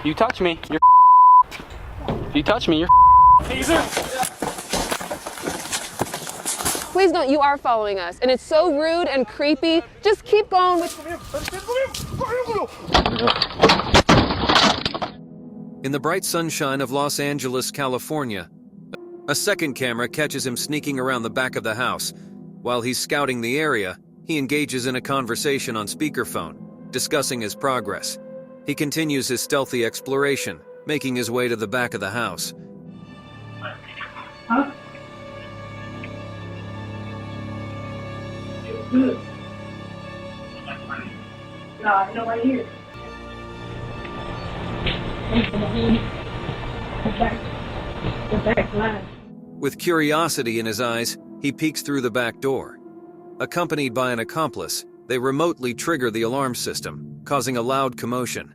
You touch me, you're You touch me, you're Taser! Please don't, you are following us, and it's so rude and creepy. Just keep going with... In the bright sunshine of Los Angeles, California, a second camera catches him sneaking around the back of the house. While he's scouting the area, he engages in a conversation on speakerphone, discussing his progress. He continues his stealthy exploration, making his way to the back of the house. Huh? No, right here. The back line. With curiosity in his eyes, he peeks through the back door. Accompanied by an accomplice, they remotely trigger the alarm system, causing a loud commotion.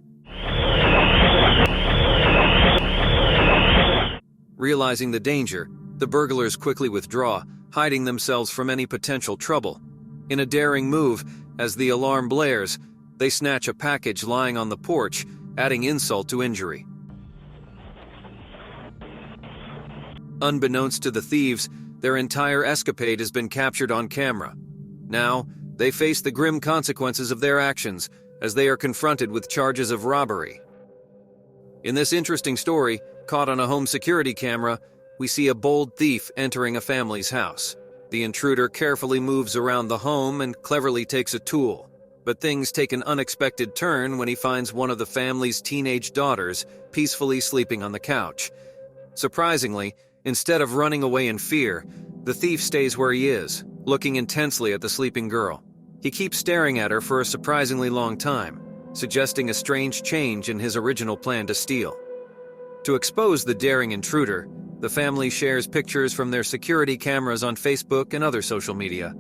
Realizing the danger, the burglars quickly withdraw, hiding themselves from any potential trouble. In a daring move, as the alarm blares, they snatch a package lying on the porch, adding insult to injury. Unbeknownst to the thieves, their entire escapade has been captured on camera. Now, they face the grim consequences of their actions as they are confronted with charges of robbery. In this interesting story, caught on a home security camera, we see a bold thief entering a family's house. The intruder carefully moves around the home and cleverly takes a tool. But things take an unexpected turn when he finds one of the family's teenage daughters peacefully sleeping on the couch. Surprisingly, instead of running away in fear, the thief stays where he is, looking intensely at the sleeping girl. He keeps staring at her for a surprisingly long time, suggesting a strange change in his original plan to steal. To expose the daring intruder, the family shares pictures from their security cameras on Facebook and other social media.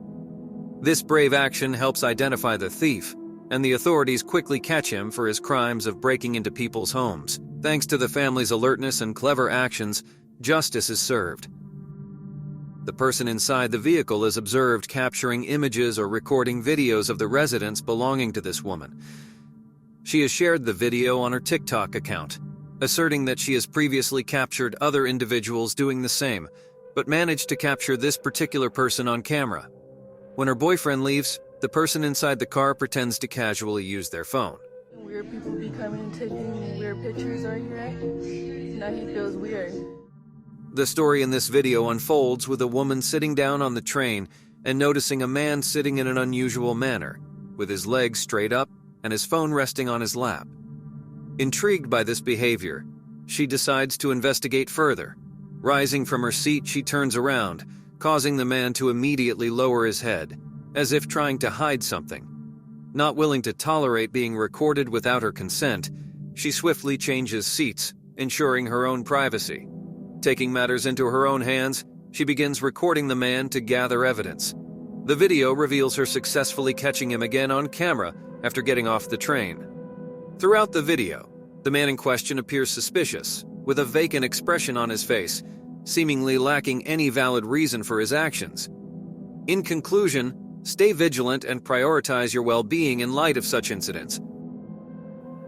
This brave action helps identify the thief, and the authorities quickly catch him for his crimes of breaking into people's homes. Thanks to the family's alertness and clever actions, justice is served. The person inside the vehicle is observed capturing images or recording videos of the residents belonging to this woman. She has shared the video on her TikTok account, asserting that she has previously captured other individuals doing the same, but managed to capture this particular person on camera. When her boyfriend leaves, the person inside the car pretends to casually use their phone. Weird people be coming and taking weird pictures, are you right? Now he feels weird. The story in this video unfolds with a woman sitting down on the train and noticing a man sitting in an unusual manner, with his legs straight up and his phone resting on his lap. Intrigued by this behavior, she decides to investigate further. Rising from her seat, she turns around, causing the man to immediately lower his head, as if trying to hide something. Not willing to tolerate being recorded without her consent, she swiftly changes seats, ensuring her own privacy. Taking matters into her own hands, she begins recording the man to gather evidence. The video reveals her successfully catching him again on camera after getting off the train. Throughout the video, the man in question appears suspicious, with a vacant expression on his face, seemingly lacking any valid reason for his actions. In conclusion, stay vigilant and prioritize your well-being in light of such incidents.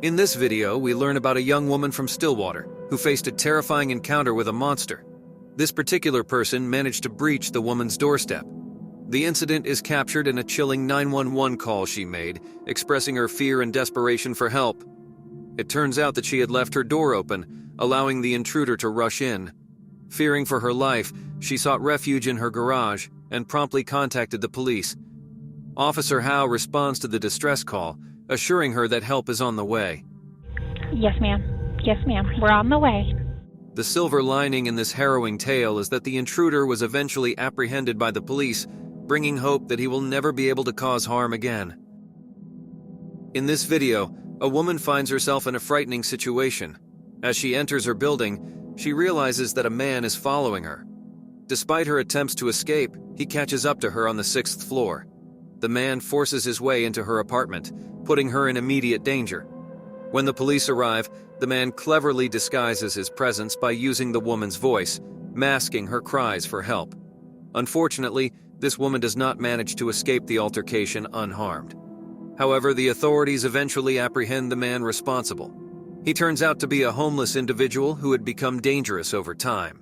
In this video, we learn about a young woman from Stillwater who faced a terrifying encounter with a monster. This particular person managed to breach the woman's doorstep. The incident is captured in a chilling 911 call she made, expressing her fear and desperation for help. It turns out that she had left her door open, allowing the intruder to rush in. Fearing for her life, she sought refuge in her garage and promptly contacted the police. Officer Howe responds to the distress call, assuring her that help is on the way. Yes, ma'am. Yes, ma'am. We're on the way. The silver lining in this harrowing tale is that the intruder was eventually apprehended by the police, bringing hope that he will never be able to cause harm again. In this video, a woman finds herself in a frightening situation. As she enters her building, she realizes that a man is following her. Despite her attempts to escape, he catches up to her on the 6th floor. The man forces his way into her apartment, putting her in immediate danger. When the police arrive, the man cleverly disguises his presence by using the woman's voice, masking her cries for help. Unfortunately, this woman does not manage to escape the altercation unharmed. However, the authorities eventually apprehend the man responsible. He turns out to be a homeless individual who had become dangerous over time.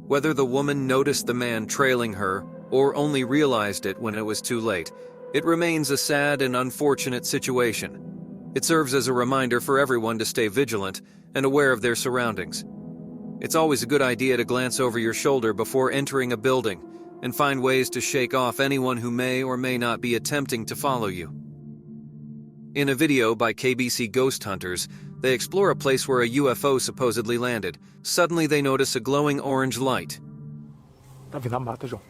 Whether the woman noticed the man trailing her or only realized it when it was too late, it remains a sad and unfortunate situation. It serves as a reminder for everyone to stay vigilant and aware of their surroundings. It's always a good idea to glance over your shoulder before entering a building and find ways to shake off anyone who may or may not be attempting to follow you. In a video by KBC Ghost Hunters, they explore a place where a UFO supposedly landed. Suddenly they notice a glowing orange light. Tá vindo a mata, João.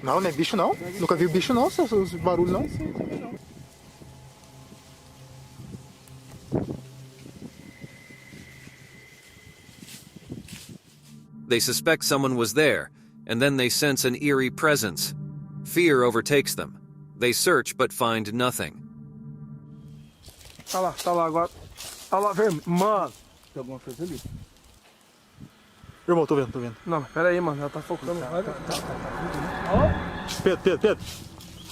Não, não é bicho não. Nunca vi bicho não, os barulhos não. They suspect someone was there, and then they sense an eerie presence. Fear overtakes them. They search but find nothing. Tá lá agora. Tá lá, velho. Mano. Tem alguma coisa ali? Irmão, tô vendo. Não, pera aí, mano. Ela tá focando. Alô? Pedro.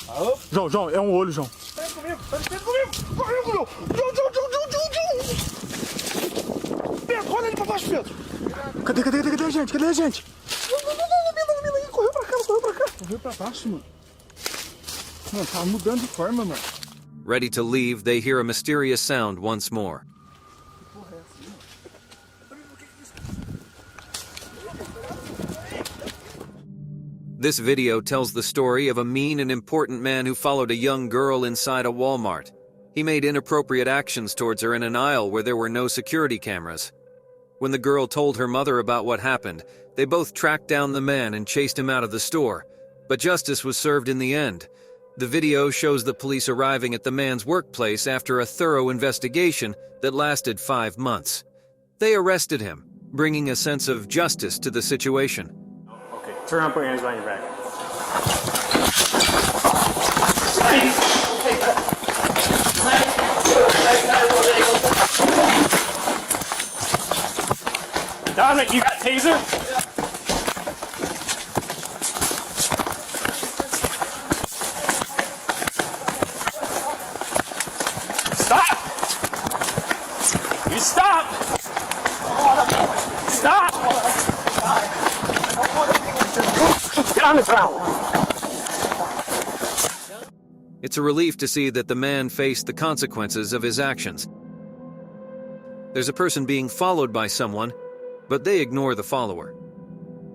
Alô? João, é um olho, João. Pera comigo. João. Pedro, olha ali pra baixo, Pedro. Cadê a gente? Não, correu pra cá. Correu pra baixo, mano. Mano, tá mudando de forma, mano. Ready to leave, they hear a mysterious sound once more. This video tells the story of a mean and important man who followed a young girl inside a Walmart. He made inappropriate actions towards her in an aisle where there were no security cameras. When the girl told her mother about what happened, they both tracked down the man and chased him out of the store. But justice was served in the end. The video shows the police arriving at the man's workplace after a thorough investigation that lasted 5 months. They arrested him, bringing a sense of justice to the situation. Okay, turn around, put your hands behind your back. Dominic, you got taser? Stop! You stop! Stop! Get on the ground! It's a relief to see that the man faced the consequences of his actions. There's a person being followed by someone, but they ignore the follower.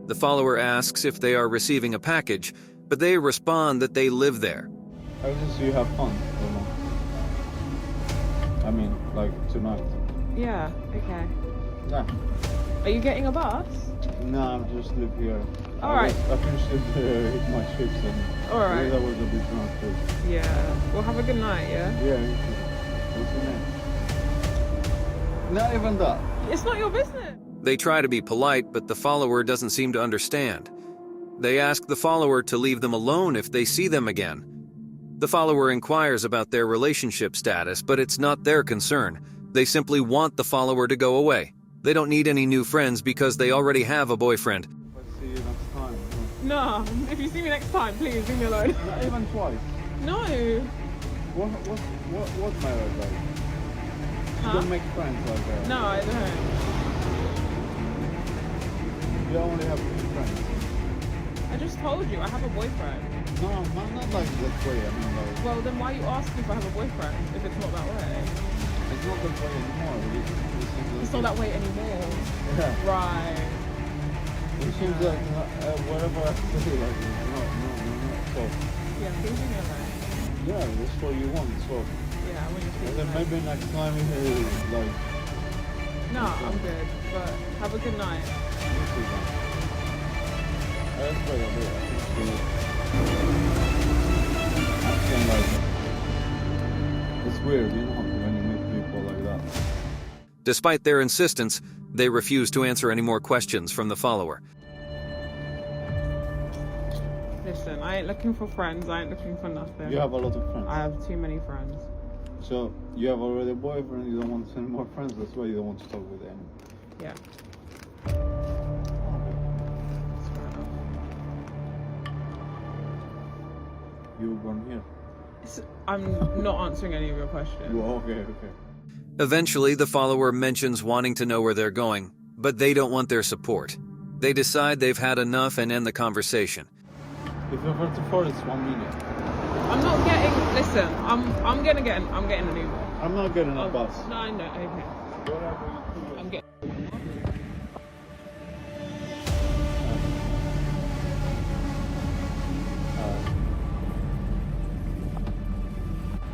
The follower asks if they are receiving a package, but they respond that they live there. I just you have fun, you know. I mean, like tonight. Yeah, okay. Nah. Are you getting a bus? Nah, I just live here. Alright. I finished hit my shifts and Alright. I was a bit drunk too. Yeah. Well, have a good night, yeah? Yeah, you too. What's your name? Not even that. It's not your business. They try to be polite, but the follower doesn't seem to understand. They ask the follower to leave them alone if they see them again. The follower inquires about their relationship status, but it's not their concern. They simply want the follower to go away. They don't need any new friends because they already have a boyfriend. I'll see you next time. No, if you see me next time, please leave me alone. Not even twice. No. What's my right like? Huh? You don't make friends like that. No, I don't. You only have 2 friends. I just told you, I have a boyfriend. No, not like that way. I mean, like. Well, then why are you asking if I have a boyfriend if it's not that way? It's not that way anymore. It's not that way anymore. Yeah. Right. It seems like whatever I say, like, no. So. Yeah, please leave me alone. Yeah, that's what you want. So. Yeah, I want you to And leave then me alone. maybe next time you like. No, I'm good. But have a good night. That's better. I think like it's weird, you know, when you meet people like that. Despite their insistence, they refuse to answer any more questions from the follower. Listen, I ain't looking for friends. I ain't looking for nothing. You have a lot of friends. I have too many friends. So you have already a boyfriend. You don't want any more friends. That's why you don't want to talk with anyone. Yeah. born here? I'm not answering any of your questions. Oh, okay, okay. Eventually, the follower mentions wanting to know where they're going, but they don't want their support. They decide they've had enough and end the conversation. If you're 34, it's 1 million. I'm not getting. Listen, I'm getting an Uber. I'm not getting a bus. No, I know. Okay. I'm getting.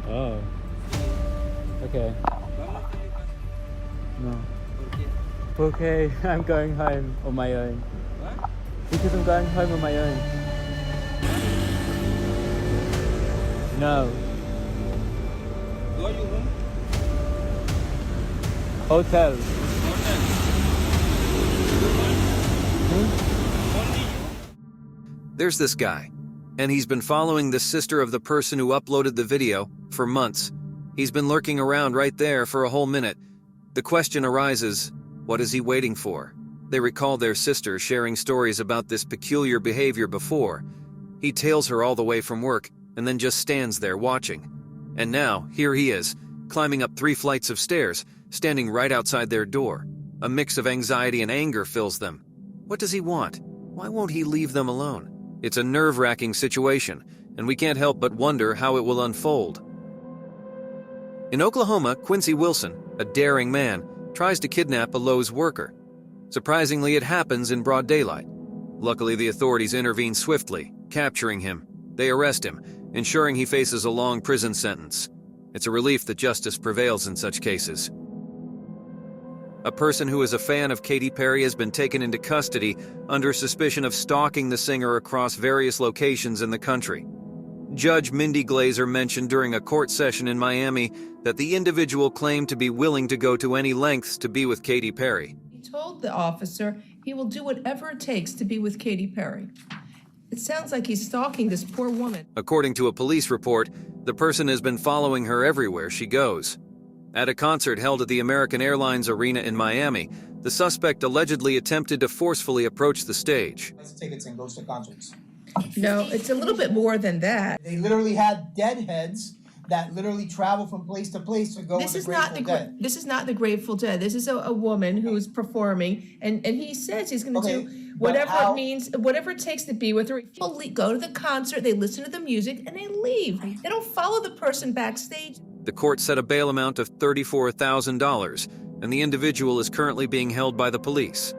Oh. Okay. No. Okay, I'm going home on my own. What? Because I'm going home on my own. No. Where are you home? Hotel. There's this guy, and he's been following the sister of the person who uploaded the video for months. He's been lurking around right there for a whole minute. The question arises, what is he waiting for? They recall their sister sharing stories about this peculiar behavior before. He tails her all the way from work and then just stands there watching. And now, here he is, climbing up 3 flights of stairs, standing right outside their door. A mix of anxiety and anger fills them. What does he want? Why won't he leave them alone? It's a nerve-wracking situation, and we can't help but wonder how it will unfold. In Oklahoma, Quincy Wilson, a daring man, tries to kidnap a Lowe's worker. Surprisingly, it happens in broad daylight. Luckily, the authorities intervene swiftly, capturing him. They arrest him, ensuring he faces a long prison sentence. It's a relief that justice prevails in such cases. A person who is a fan of Katy Perry has been taken into custody under suspicion of stalking the singer across various locations in the country. Judge Mindy Glazer mentioned during a court session in Miami that the individual claimed to be willing to go to any lengths to be with Katy Perry. He told the officer he will do whatever it takes to be with Katy Perry. It sounds like he's stalking this poor woman. According to a police report, the person has been following her everywhere she goes. At a concert held at the American Airlines Arena in Miami, the suspect allegedly attempted to forcefully approach the stage. Tickets and goes to concerts. No, it's a little bit more than that. They literally had deadheads that literally travel from place to place to go This with is the not Grateful Dead. This is not the Grateful Dead. This is a woman who is performing, and he says he's going to do whatever it means, whatever it takes to be with her. People go to the concert, they listen to the music, and they leave. They don't follow the person backstage. The court set a bail amount of $34,000, and the individual is currently being held by the police.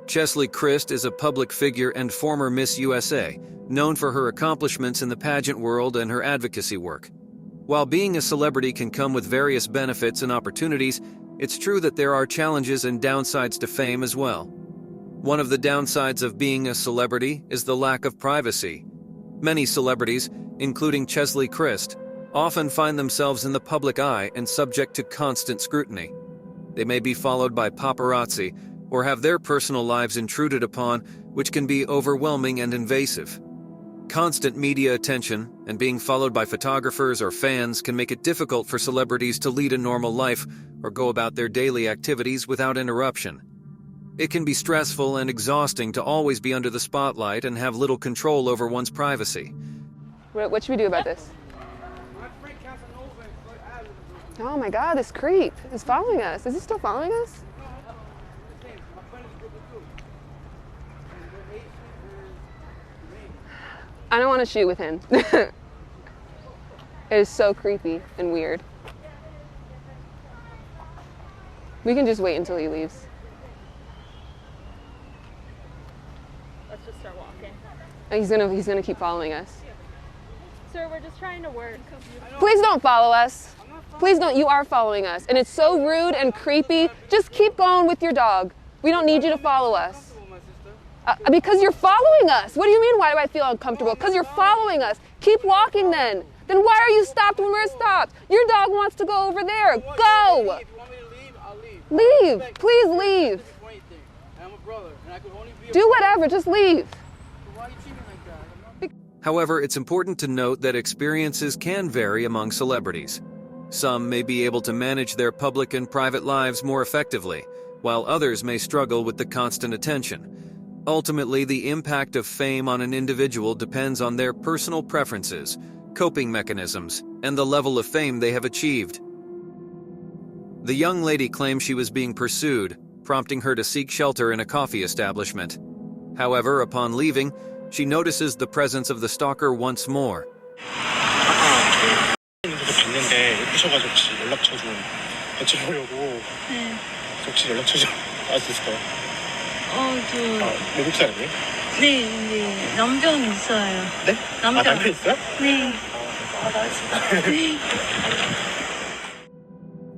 Chesley Christ is a public figure and former Miss USA, known for her accomplishments in the pageant world and her advocacy work. While being a celebrity can come with various benefits and opportunities, it's true that there are challenges and downsides to fame as well. One of the downsides of being a celebrity is the lack of privacy. Many celebrities, including Chesley Christ, often find themselves in the public eye and subject to constant scrutiny. They may be followed by paparazzi or have their personal lives intruded upon, which can be overwhelming and invasive. Constant media attention and being followed by photographers or fans can make it difficult for celebrities to lead a normal life or go about their daily activities without interruption. It can be stressful and exhausting to always be under the spotlight and have little control over one's privacy. What should we do about this? Oh my God, this creep is following us. Is he still following us? I don't want to shoot with him. It is so creepy and weird. We can just wait until he leaves. Let's just start walking. He's gonna keep following us. Sir, we're just trying to work. Please don't follow us. Please don't. You are following us, and it's so rude and creepy. Just keep going with your dog. We don't need you to follow us. Because you're following us. What do you mean, why do I feel uncomfortable? Because you're following us. Keep walking then. Then why are you stopped when we're stopped? Your dog wants to go over there. Go. Leave. Please leave. Do whatever, just leave. However, it's important to note that experiences can vary among celebrities. Some may be able to manage their public and private lives more effectively, while others may struggle with the constant attention. Ultimately, the impact of fame on an individual depends on their personal preferences, coping mechanisms, and the level of fame they have achieved. The young lady claims she was being pursued, prompting her to seek shelter in a coffee establishment. However, upon leaving, she notices the presence of the stalker once more. 외국 사람이에요? 네. 남자는 있어요. 네? 남편 있어요? 네.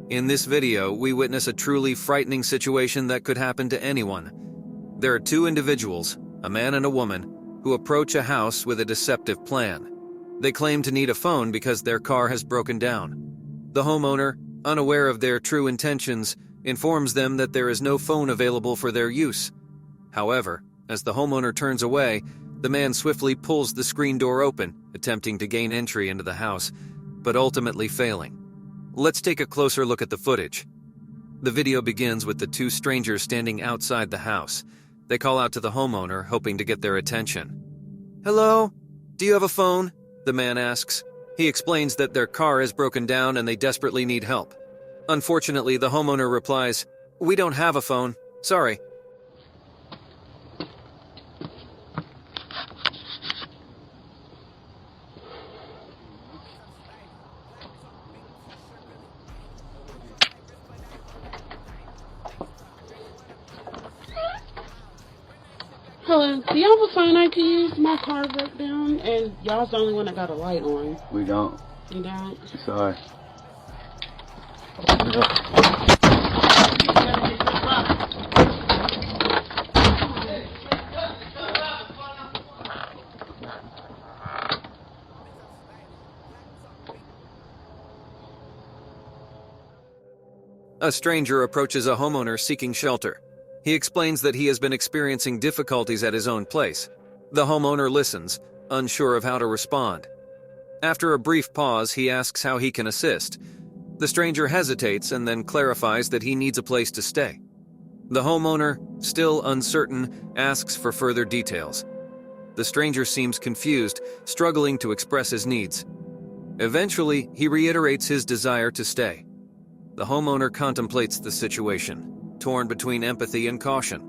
In this video, we witness a truly frightening situation that could happen to anyone. There are two individuals, a man and a woman, who approach a house with a deceptive plan. They claim to need a phone because their car has broken down. The homeowner, unaware of their true intentions, informs them that there is no phone available for their use. However, as the homeowner turns away, the man swiftly pulls the screen door open, attempting to gain entry into the house, but ultimately failing. Let's take a closer look at the footage. The video begins with the two strangers standing outside the house. They call out to the homeowner, hoping to get their attention. "Hello? Do you have a phone?" the man asks. He explains that their car has broken down and they desperately need help. Unfortunately, the homeowner replies, "We don't have a phone. Sorry." Hello, do y'all have a phone I can use? My car broke down, and y'all's the only one that got a light on. We don't. You don't? Sorry. A stranger approaches a homeowner seeking shelter. He explains that he has been experiencing difficulties at his own place. The homeowner listens, unsure of how to respond. After a brief pause, he asks how he can assist. The stranger hesitates and then clarifies that he needs a place to stay. The homeowner, still uncertain, asks for further details. The stranger seems confused, struggling to express his needs. Eventually, he reiterates his desire to stay. The homeowner contemplates the situation, torn between empathy and caution.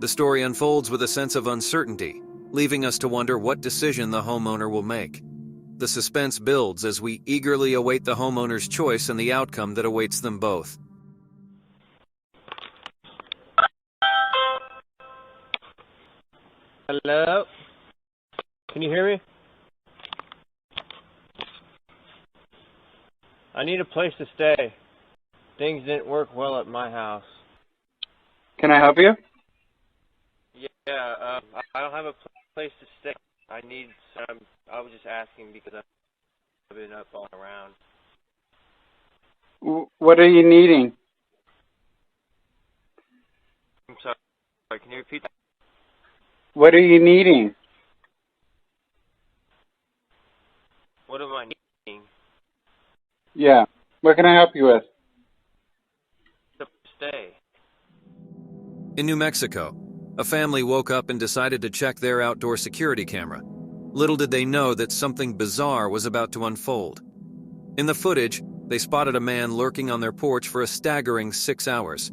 The story unfolds with a sense of uncertainty, leaving us to wonder what decision the homeowner will make. The suspense builds as we eagerly await the homeowner's choice and the outcome that awaits them both. Hello? Can you hear me? I need a place to stay. Things didn't work well at my house. Can I help you? Yeah, I don't have a place to stay. I need some. I was just asking because I've been up all around. What are you needing? I'm sorry, can you repeat that? What are you needing? What am I needing? Yeah. What can I help you with? To stay. In New Mexico, a family woke up and decided to check their outdoor security camera. Little did they know that something bizarre was about to unfold. In the footage, they spotted a man lurking on their porch for a staggering 6 hours.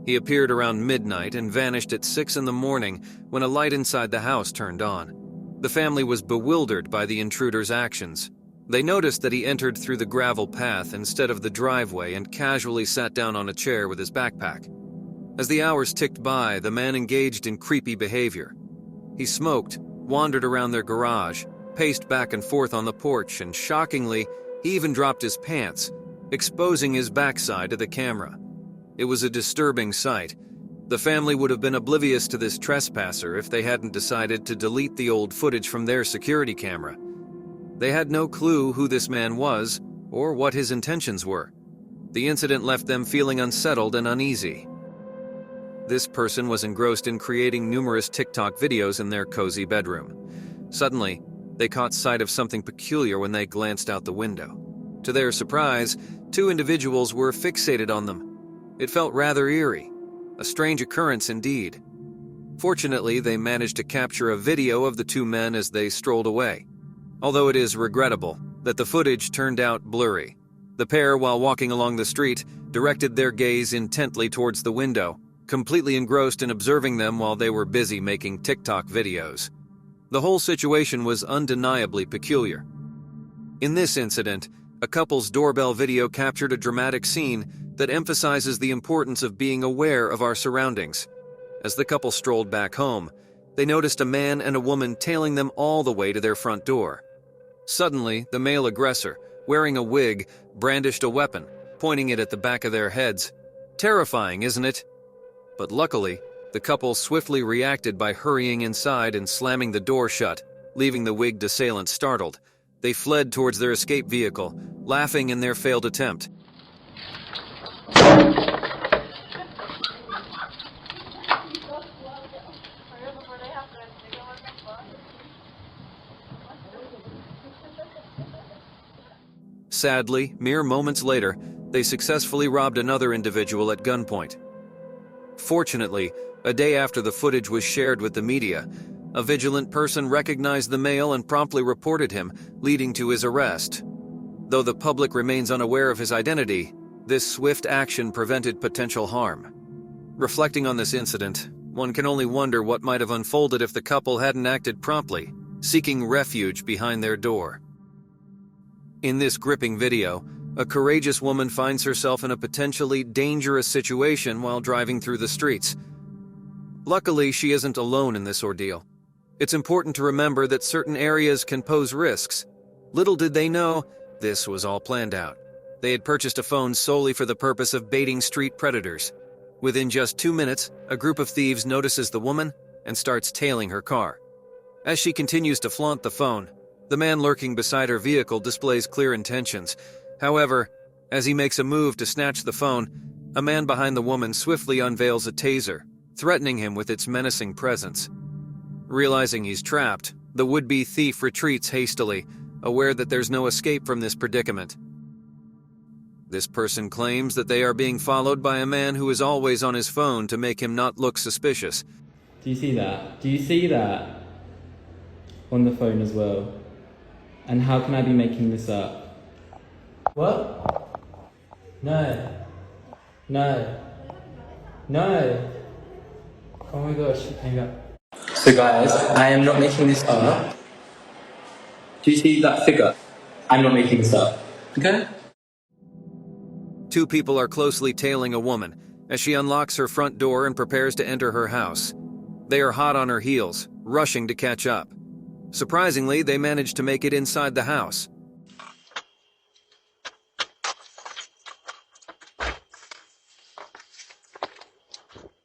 He appeared around midnight and vanished at 6 in the morning when a light inside the house turned on. The family was bewildered by the intruder's actions. They noticed that he entered through the gravel path instead of the driveway and casually sat down on a chair with his backpack. As the hours ticked by, the man engaged in creepy behavior. He smoked, wandered around their garage, paced back and forth on the porch, and shockingly, he even dropped his pants, exposing his backside to the camera. It was a disturbing sight. The family would have been oblivious to this trespasser if they hadn't decided to delete the old footage from their security camera. They had no clue who this man was or what his intentions were. The incident left them feeling unsettled and uneasy. This person was engrossed in creating numerous TikTok videos in their cozy bedroom. Suddenly, they caught sight of something peculiar when they glanced out the window. To their surprise, two individuals were fixated on them. It felt rather eerie, a strange occurrence indeed. Fortunately, they managed to capture a video of the two men as they strolled away. Although it is regrettable that the footage turned out blurry. The pair, while walking along the street, directed their gaze intently towards the window, completely engrossed in observing them while they were busy making TikTok videos. The whole situation was undeniably peculiar. In this incident, a couple's doorbell video captured a dramatic scene that emphasizes the importance of being aware of our surroundings. As the couple strolled back home, they noticed a man and a woman tailing them all the way to their front door. Suddenly, the male aggressor, wearing a wig, brandished a weapon, pointing it at the back of their heads. Terrifying, isn't it? But luckily, the couple swiftly reacted by hurrying inside and slamming the door shut, leaving the wigged assailant startled. They fled towards their escape vehicle, laughing in their failed attempt. Sadly, mere moments later, they successfully robbed another individual at gunpoint. Fortunately, a day after the footage was shared with the media, a vigilant person recognized the male and promptly reported him, leading to his arrest. Though the public remains unaware of his identity, this swift action prevented potential harm. Reflecting on this incident, one can only wonder what might have unfolded if the couple hadn't acted promptly, seeking refuge behind their door. In this gripping video, a courageous woman finds herself in a potentially dangerous situation while driving through the streets. Luckily, she isn't alone in this ordeal. It's important to remember that certain areas can pose risks. Little did they know, this was all planned out. They had purchased a phone solely for the purpose of baiting street predators. Within just 2 minutes, a group of thieves notices the woman and starts tailing her car. As she continues to flaunt the phone, the man lurking beside her vehicle displays clear intentions. However, as he makes a move to snatch the phone, a man behind the woman swiftly unveils a taser, threatening him with its menacing presence. Realizing he's trapped, the would-be thief retreats hastily, aware that there's no escape from this predicament. This person claims that they are being followed by a man who is always on his phone to make him not look suspicious. Do you see that? Do you see that? On the phone as well. And how can I be making this up? What? No. No. No. Oh my gosh, hang up. So guys, I am not making this up. Do you see that figure? I'm not making this up. Okay? Two people are closely tailing a woman as she unlocks her front door and prepares to enter her house. They are hot on her heels, rushing to catch up. Surprisingly, they manage to make it inside the house.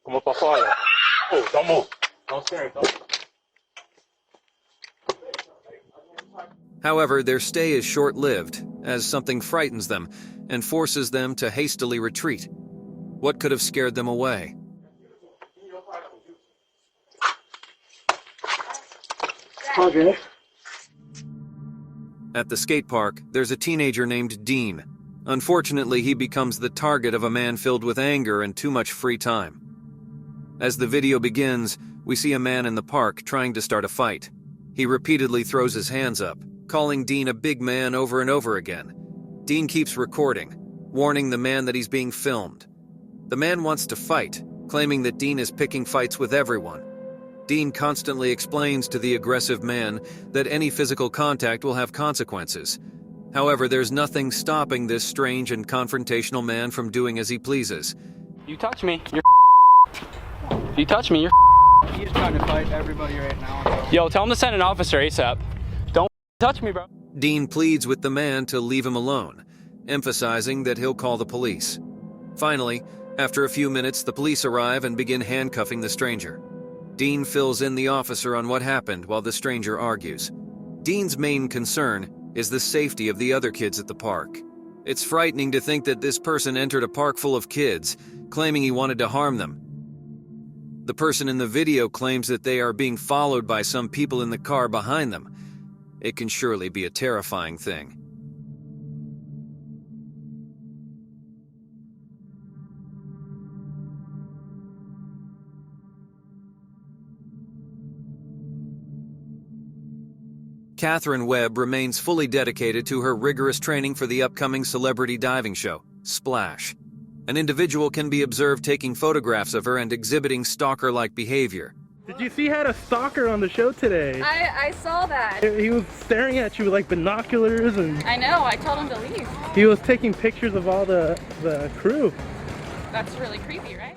Como pra fora. Oh, don't move. Don't scare him. However, their stay is short-lived, as something frightens them and forces them to hastily retreat. What could have scared them away? Okay. At the skate park, there's a teenager named Dean. Unfortunately, he becomes the target of a man filled with anger and too much free time. As the video begins, we see a man in the park trying to start a fight. He repeatedly throws his hands up, calling Dean a big man over and over again. Dean keeps recording, warning the man that he's being filmed. The man wants to fight, claiming that Dean is picking fights with everyone. Dean constantly explains to the aggressive man that any physical contact will have consequences. However, there's nothing stopping this strange and confrontational man from doing as he pleases. You touch me, you're If you touch me, you're He's trying to fight everybody right now. Yo, tell him to send an officer ASAP. Don't touch me, bro. Dean pleads with the man to leave him alone, emphasizing that he'll call the police. Finally, after a few minutes, the police arrive and begin handcuffing the stranger. Dean fills in the officer on what happened while the stranger argues. Dean's main concern is the safety of the other kids at the park. It's frightening to think that this person entered a park full of kids, claiming he wanted to harm them. The person in the video claims that they are being followed by some people in the car behind them. It can surely be a terrifying thing. Catherine Webb remains fully dedicated to her rigorous training for the upcoming celebrity diving show, Splash. An individual can be observed taking photographs of her and exhibiting stalker-like behavior. Did you see he had a stalker on the show today? I saw that. He was staring at you with like binoculars and... I know, I told him to leave. He was taking pictures of all the crew. That's really creepy, right?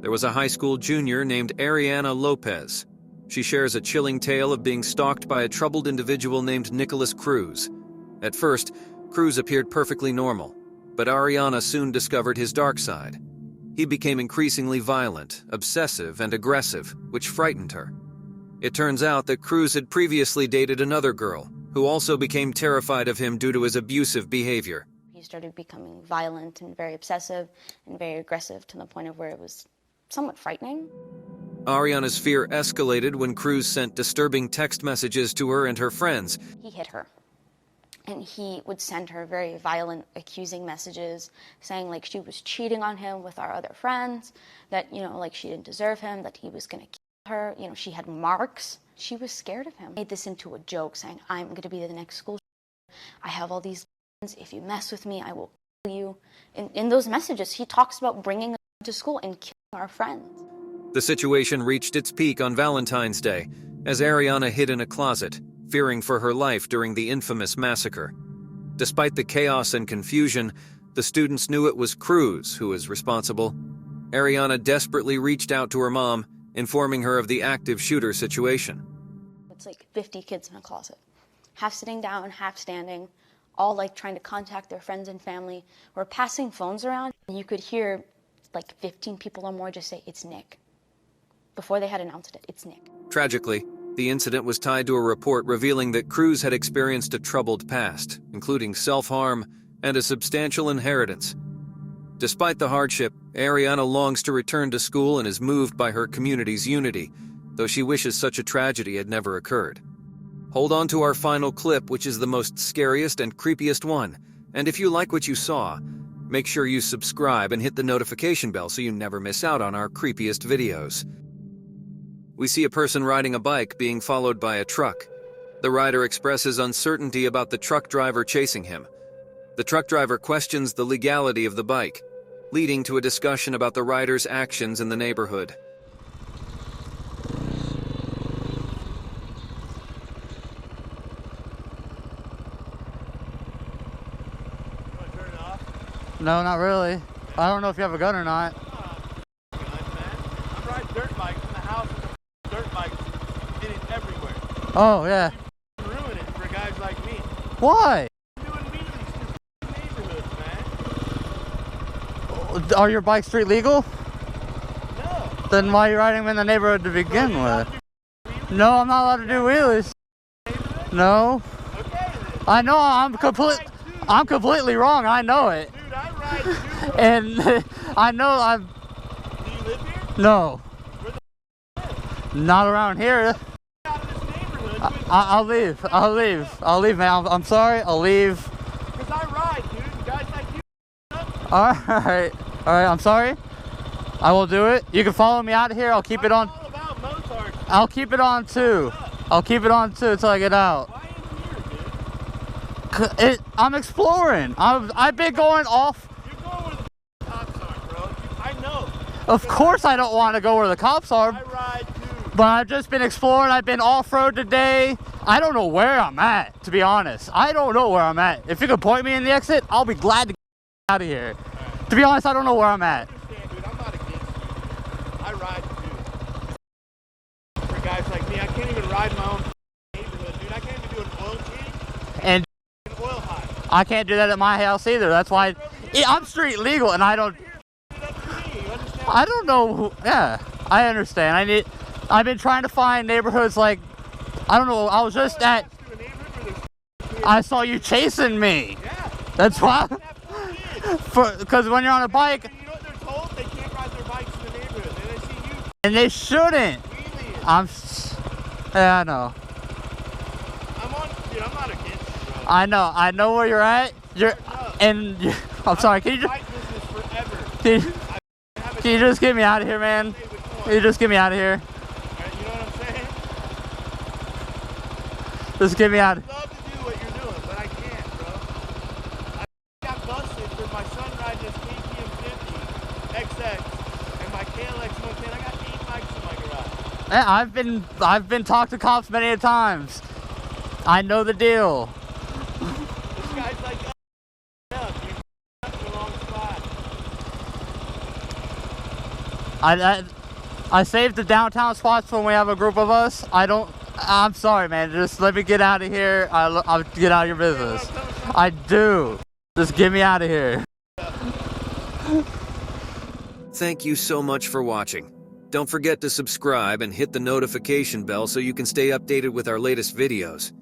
There was a high school junior named Ariana Lopez. She shares a chilling tale of being stalked by a troubled individual named Nicholas Cruz. At first, Cruz appeared perfectly normal, but Ariana soon discovered his dark side. He became increasingly violent, obsessive, and aggressive, which frightened her. It turns out that Cruz had previously dated another girl, who also became terrified of him due to his abusive behavior. He started becoming violent and very obsessive and very aggressive to the point of where it was somewhat frightening. Ariana's fear escalated when Cruz sent disturbing text messages to her and her friends. He hit her. And he would send her very violent, accusing messages, saying like she was cheating on him with our other friends, that, you know, like she didn't deserve him, that he was gonna kill her, you know, she had marks. She was scared of him. He made this into a joke, saying, I'm gonna be the next school. I have all these friends. If you mess with me, I will kill you. In those messages, he talks about bringing us to school and killing our friends. The situation reached its peak on Valentine's Day, as Ariana hid in a closet, fearing for her life during the infamous massacre. Despite the chaos and confusion, the students knew it was Cruz who was responsible. Ariana desperately reached out to her mom, informing her of the active shooter situation. It's like 50 kids in a closet, half sitting down, half standing, all like trying to contact their friends and family. We're passing phones around, and you could hear like 15 people or more just say, it's Nick. Before they had announced it, it's Nick. Tragically, the incident was tied to a report revealing that Cruz had experienced a troubled past, including self-harm and a substantial inheritance. Despite the hardship, Ariana longs to return to school and is moved by her community's unity, though she wishes such a tragedy had never occurred. Hold on to our final clip, which is the most scariest and creepiest one. And if you like what you saw, make sure you subscribe and hit the notification bell so you never miss out on our creepiest videos. We see a person riding a bike being followed by a truck. The rider expresses uncertainty about the truck driver chasing him. The truck driver questions the legality of the bike, leading to a discussion about the rider's actions in the neighborhood. No, not really. I don't know if you have a gun or not. I'm riding dirt bikes in the house with a dirt bike hitting everywhere. Oh, yeah. You ruin it for guys like me. Why? Doing me to these neighborhoods, man. Are your bikes street legal? No. Then why are you riding them in the neighborhood to begin with? No, I'm not allowed to do wheelies. No. Okay, then. I know I'm completely wrong. I know it. Dude, I ride too, bro. And I know I'm. Do you live here? No. Where the Not around here. out of this neighborhood? I'll leave. I'll leave. I'll leave, man. I'm sorry. I'll leave. Because I ride, dude. Guys like you. All right. All right. I'm sorry. I will do it. You can follow me out of here. I'll keep it on. All about Mozart. I'll keep it on too. I'll keep it on too until I get out. Why in here, dude? I'm exploring. I've been going off. You're going where the cops are, bro. I know. Of course I don't want to go where the cops are. I ride too. But I've just been exploring. I've been off-road today. I don't know where I'm at, to be honest. I don't know where I'm at. If you could point me in the exit, I'll be glad to get out of here. Right. To be honest, I don't know where I'm at. I understand, dude. I'm not against you. I ride too. For guys like me, I can't even ride in my own neighborhood, dude. I can't even do an oil change. And an oil high. I can't do that at my house either. That's why I'm street legal, and I don't. I don't know who. Yeah, I understand. I've been trying to find neighborhoods like. I don't know. I was just at. I saw you chasing me. Yeah. That's why. Because when you're on a bike. You know what they're told? They can't ride their bikes in the neighborhood. Then they see you. And they shouldn't. Yeah, I know. Dude, I'm not against you, bro. I know where you're at. I'm sorry. Can you just get me out of here, man? Can you just get me out of here? Alright, you know what I'm saying? Just get me out. I'd love to do what you're doing, but I can't, bro. I got busted for my son riding his KTM 50 XX and my KLX 110. I got 8 bikes in my garage. Yeah, I've been talked to cops many a times. I know the deal. This guy's like, up, you're in the wrong spot. I saved the downtown spots when we have a group of us. I'm sorry, man. Just let me get out of here. I'll get out of your business. I do. Just get me out of here. Thank you so much for watching. Don't forget to subscribe and hit the notification bell so you can stay updated with our latest videos.